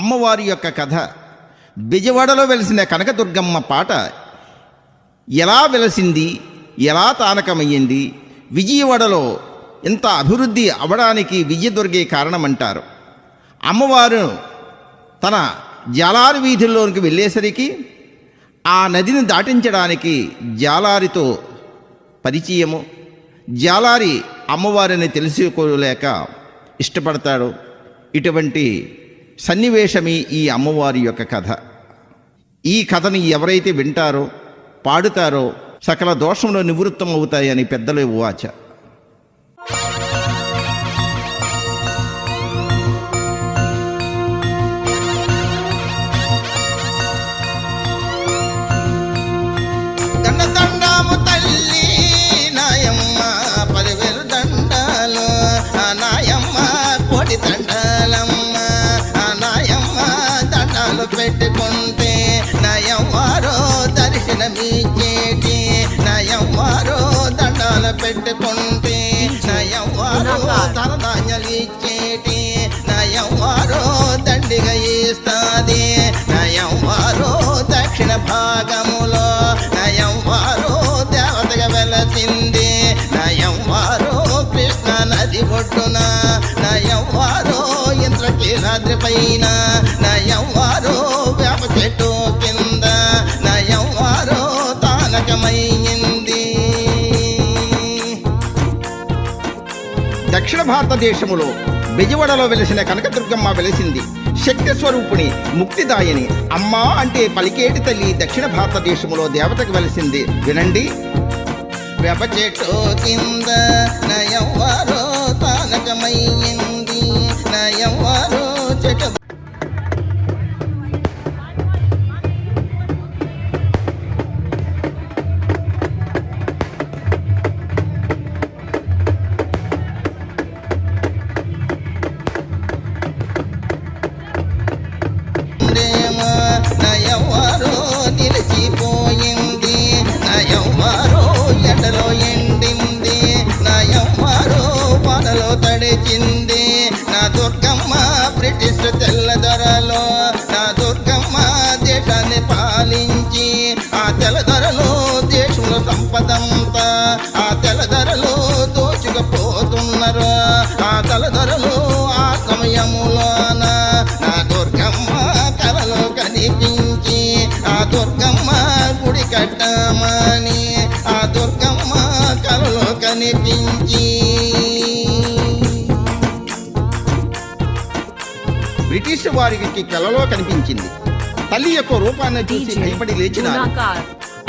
అమ్మవారి యొక్క కథ. బెజవాడలో వెలిసిన కనకదుర్గమ్మ పాట ఎలా వెలసింది, ఎలా తానకమయ్యింది, విజయవాడలో ఇంత అభివృద్ధి అవ్వడానికి విజయదుర్గే కారణమంటారు. అమ్మవారు తన జాలారి వీధుల్లోనికి వెళ్ళేసరికి ఆ నదిని దాటించడానికి జాలారితో పరిచయము. జాలారి అమ్మవారిని తెలుసుకోలేక ఇష్టపడతాడు. ఇటువంటి సన్నివేశమే ఈ అమ్మవారి యొక్క కథ. ఈ కథని ఎవరైతే వింటారో, పాడుతారో సకల దోషంలో నివృత్తం అవుతాయని పెద్దలు వాచ. దండము తల్లి నాయమ్మ 10,000 దండాలు, నాయమ్మ కోటి దండాలమ్మ. నాయమ్మ దండాలు పెట్టుకుంటే నయమ్మారో దర్శనమిచ్చేటి, నయమ్మారో దండాలు పెట్టుకుంటే నయమ్మారో ధనధాన్యాలు ఇచ్చేటి, నయమ్మారో దండిగా ఇస్తాది, నయమ్మారో దక్షిణ భాగములో నయమ్మారో దేవతగా వెలసింది, నయమ్మారో కృష్ణ నది ఒడ్డున, నయమ్మారో ఇంద్రకీలాద్రి పైన, నయమ్మారో వేప చెట్టు కింద, నయమ్మారో తానకమయ్యింది. దక్షిణ భారతదేశములో బెజవాడలో వెలిసిన కనకదుర్గమ్మ వెలిసింది. శక్తి స్వరూపిణి, ముక్తిదాయని. అమ్మా అంటే పలికేటి తల్లి దక్షిణ భారతదేశములో దేవతకు వెలిసింది. వినండి. వేప చెట్టు కింద నయమ్మారో తానకమయ్యింది, నయమ్మారో చెట్టు నయమ్మారో నిలిచిపోయింది, నయమ్మారో ఎండలో ఎండింది, నయమ్మారో వానలో తడిచింది. నా దుర్గమ్మ బ్రిటిష్ తెల్లదొరలో, నా దుర్గమ్మ దేశాన్ని పాలించి, ఆ తెల్లదొరలో దేశంలో సంపదంతా ఆ తెల్లదొరలో దోచుకుపోతున్నారు. ఆ తెల్లదొరలో ఆ సమయములోన నా దుర్గమ్మ కలలో కనిపించి, ఆ దుర్గమ్మ గుడి కట్టమని, ఆ దుర్గమ్మ కలలో కనిపించి. బ్రిటిష్ వారికి కలలో కనిపించింది. తల్లి యొక్క రూపాన్ని చూసి భయపడి లేచినారు.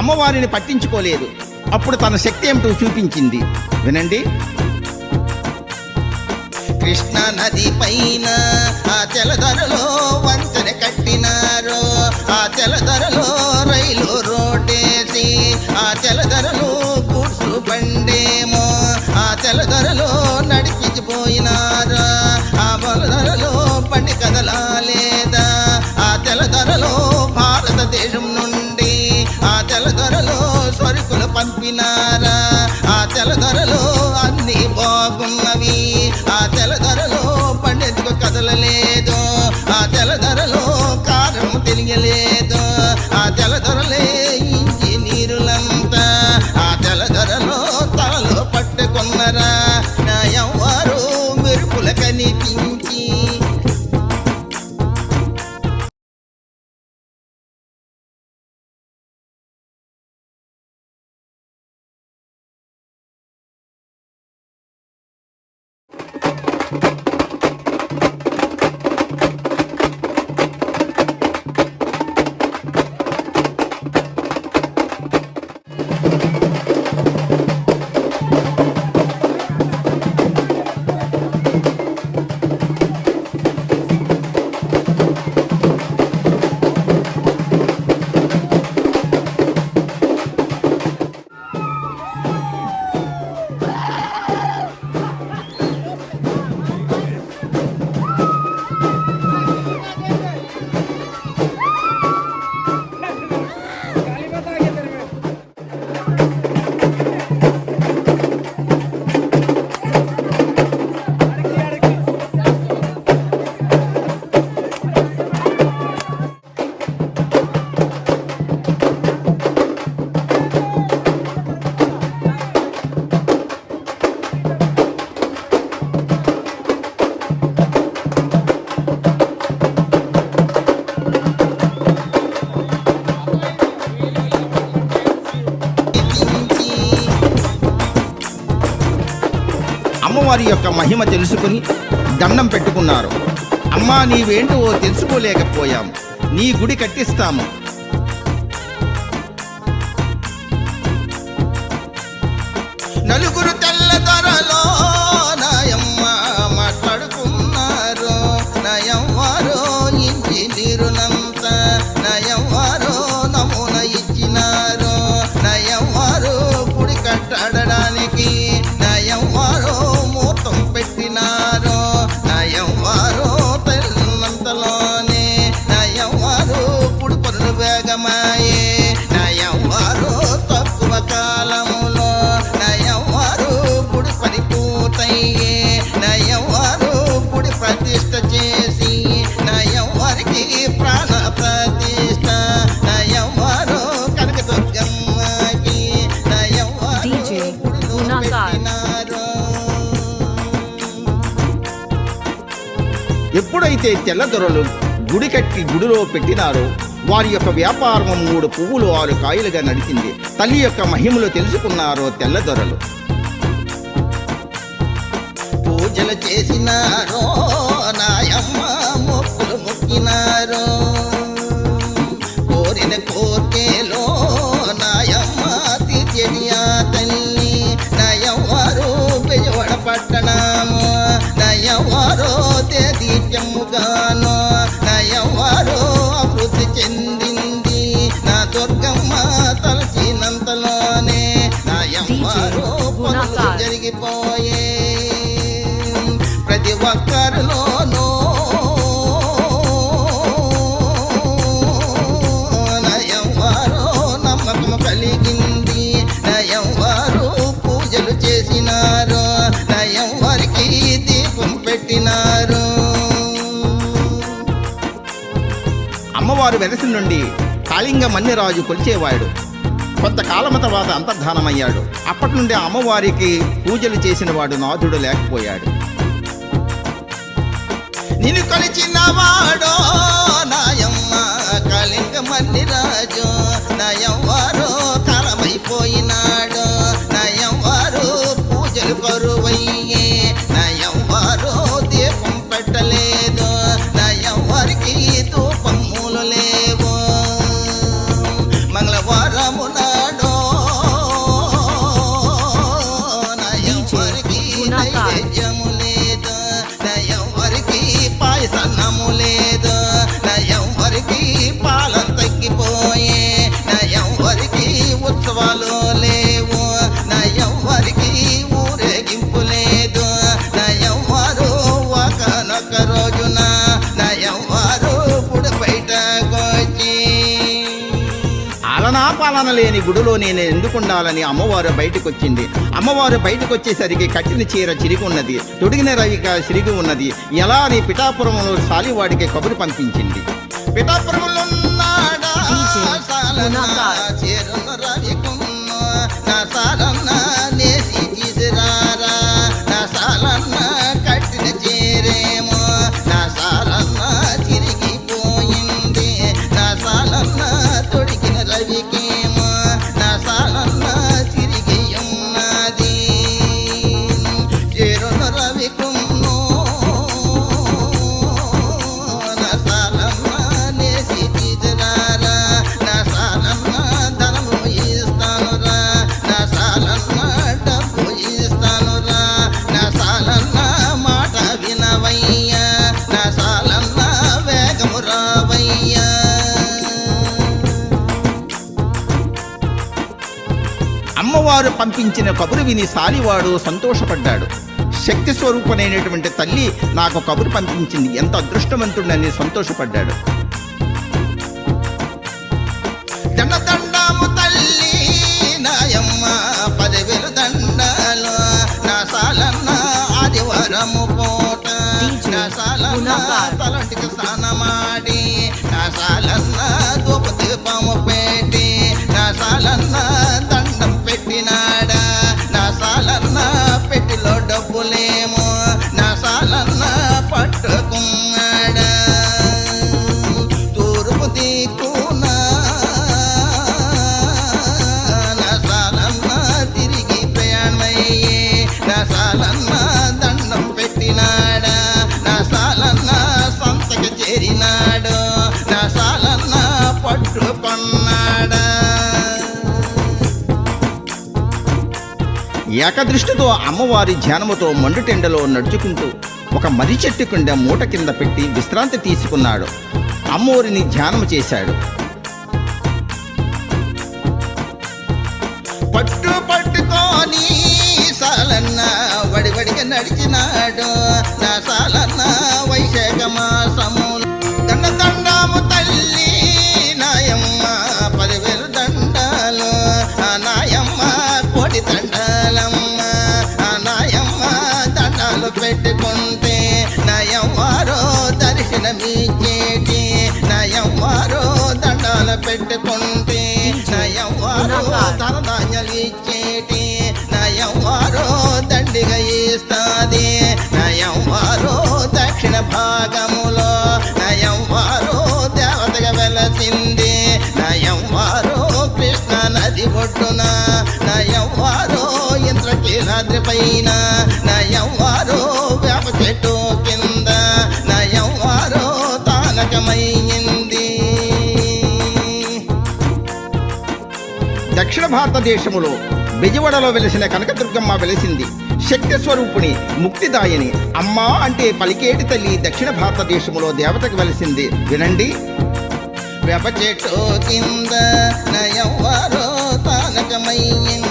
అమ్మవారిని పట్టించుకోలేదు. అప్పుడు తన శక్తి ఏమిటో చూపించింది. వినండి. కృష్ణ నది పైన ఆ తెల్లదొరలో వంతెన కట్టినారు, ఆ తెల్లదొరలో రైలు రోడ్డేసి, ఆ తెల్లదొరలో గూడ్సు బండేమో ఆ తెల్లదొరలో నడిపించిపోయినారు. ఆ బలదొరలో బండి కదలాలేదా, ఆ తెల్లదొరలో భారతదేశం నుండి ఆ తెల్లదొరలో సరుకులు పంపినారా. ఆ తెల్లదొరలో అన్ని బాగున్నవి, ఆ తెల్లదొరలో పండెందుకు కదలలేదు, ఆ తెల్లదొరలో కారం తెలియలేదు, ఆ తెల్లదొరలే ఇంజనీరులంతా ఆ తెల్లదొరలో తలలో పట్టుకున్నరా. నయమ్మారో మెరుపుల కనిపించి. అమ్మవారి యొక్క మహిమ తెలుసుకుని దండం పెట్టుకున్నారు. అమ్మా, నీవేంటో తెలుసుకోలేకపోయాము, నీ గుడి కట్టిస్తాము. నలుగురు తెల్లదొరలో నాయమ్మ మాట్లాడుకున్నారు. నయవ్వారో ఇంజనీరునంత నయవ్వారో నమూన ఇచ్చినారు. నయవ్వారు గుడి కట్టడానికి నయవ్వారో ముహూర్తం పెట్టినారు. నయవ్వారో తెల్లంతలోనే నయవ్వారు గుడి పనులు వేగమాయే. నయవ్వారు తక్కువ కాలములో నయవ్వారు గుడి పని పూర్తయ్యే. నయవ్వారు గుడి ప్రతిష్ట చేసి నయవ్వారికి ప్రాణ ప్రతిష్ట. నయవ్వారు కనకదుర్గమ్మకి నయవ్వారు గుడిలో పెట్టినారు. ఎప్పుడైతే తెల్లదొరలు గుడి కట్టి గుడిలో పెట్టినారో వారి యొక్క వ్యాపారం 3 పువ్వులు 6 కాయలుగా నడిచింది. తల్లి యొక్క మహిమలు తెలుసుకున్నారో తెల్లదొరలు. పూజలు చేసినారో నాయమ్మ మొక్కులు మొక్కినారో. కోరిన కోర్కెలో నాయమ్మ తీర్చేది ఆ తల్లి. నయవ్వారు బెజవాడ పట్టణము నయవ్వారో తేదీత్యముగాను నయవ్వారో అభివృద్ధి చెందింది. నా దుర్గమ్మ తలచినంతలోనే నయవ్వారో పనులు జరిగిపోయే. ప్రతి ఒక్కరిలోనూ నయవ్వారో నమ్మకం కలిగింది. నయవ్వారు పూజలు చేసినారు. నయవ్వారికి దీపం పెట్టినారు. అమ్మవారు వెలసి నుండి కాళింగ మన్యరాజు కొలిచేవాడు. కొంతకాలము తర్వాత అంతర్ధానమయ్యాడు. అప్పటి నుండి అమ్మవారికి పూజలు చేసిన వాడు నాథుడు లేకపోయాడు. నిన్ను కొలిచిన వాడో నాయమ్మ కాళింగ మన్నిరాజు. నయవ్వారు కాలమైపోయినాడు. నయవ్వారు పూజలు కరువయ్యే. నయవ్వారు దీపం పెట్టలేదు. నయవ్వారికి ధూపములు లేవు. మంగళవారము నాడో నయవ్వారికి నైవేద్యము లేదు. నయవ్వారికి పాయసన్నము లేదు. నయవ్వారికి పాలం తగ్గిపోయే. నయవ్వారికి ఉత్సవాలు లేవు. నయవ్వారికి ఊరేగింపు లేదు. నయవ్వారు ఒకనొక రోజున నయవ్వారు గుడి బయటకొచ్చి ఆలనా పాలన లేని గుడిలో నేను ఎందుకుండాలని అమ్మవారు బయటకొచ్చింది. అమ్మవారు బయటకొచ్చేసరికి కట్టిన చీర చిరిగి ఉన్నది, తొడిగిన రవిక చిరిగి ఉన్నది. ఎలా అని పిఠాపురంలో సాలివాడికి కబురు పంపించింది. పిఠాపురంలో ఉన్నాడా సాలన్న చేరున్న రవికున్న నా సాలన్న నేసి తీసురారా. నా సాలన్న కట్టిన చేరేమో నా సాలన్న చిరిగిపోయింది. నా సాలన్న తొడిగిన రవికేమో నా సాలన్న చిరిగి ఉన్నది. చేరున్న రవికున్నో నా సాలన్న నేసి తీసురారా. నా సాలన్న ధనము ఇస్తానురా. నా సాలన్న డబ్బు ఇస్తానురా. నా సాలన్న మాట వినవయ్యా. నా సాలన్న వేగము రావయ్యా. అమ్మవారు పంపించిన కబురు విని సాలివాడు సంతోషపడ్డాడు. శక్తి స్వరూపమైనటువంటి తల్లి నాకు కబురు పంపించింది, ఎంత అదృష్టవంతుడని సంతోషపడ్డాడు. దండము తల్లి నాయమ్మ 10,000 దండాలు. నా సాలన్న ఆదివారము పూట నా సాలన్న తలంటికి స్నానమాడి. నా సాలన్న ధూప దీపము పెట్టి. నా సాలన్న దండం పెట్టినాడా. నా సాలన్న పెట్టిలో డబ్బులేమో నా సాలన్న పట్టుకున్నాడా. తూర్పు దిక్కున నా సాలన్న తిరిగి ప్రయాణమయ్యే. నా సాలన్న ఏకదృష్టితో అమ్మవారి ధ్యానముతో మండుటెండలో నడుచుకుంటూ ఒక మర్రి చెట్టు కింద మూట కింద పెట్టి విశ్రాంతి తీసుకున్నాడు. అమ్మవారిని ధ్యానము చేశాడు. పట్టు పట్టుకొని సాలన్న వడివడిగా నడిచినాడు. నా సాలన్న వైశాఖ మాసములు దండ దండాము తల్లి నాయమ్మ 10,000 దండాలు. ఆ నాయమ్మ కోటి దండాలమ్మ. ఆ నాయమ్మ దండాలు పెట్టుకుంటే నాయమ్మారో దర్శనమిచ్చేటి. నాయమ్మారో దండాలు పెట్టుకుంటే నాయమ్మారో ధనధాన్యాలు ఇచ్చేటి. నాయమ్మారో దండిగా ఇస్తాది. నాయమ్మారో దక్షిణ భాగములో నాయమ్మారో దేవతగా వెలసింది. నాయమ్మారో కృష్ణ నది ఒడ్డున. నాయమ్మారో ఇంద్రకీలాద్రి పైన. నాయమ్మారో వేప చెట్టు కింద. నాయమ్మారో తానకమైంది. దక్షిణ భారతదేశములో బెజవాడలో వెలిసిన కనకదుర్గమ్మ వెలిసింది. శక్తి స్వరూపిణి, ముక్తిదాయిని. అమ్మా అంటే పలికేటి తల్లి దక్షిణ భారతదేశములో దేవతకు వెలిసింది. వినండి. వేప చెట్టు కింద నయవ్వారో తానకమయ్యింది.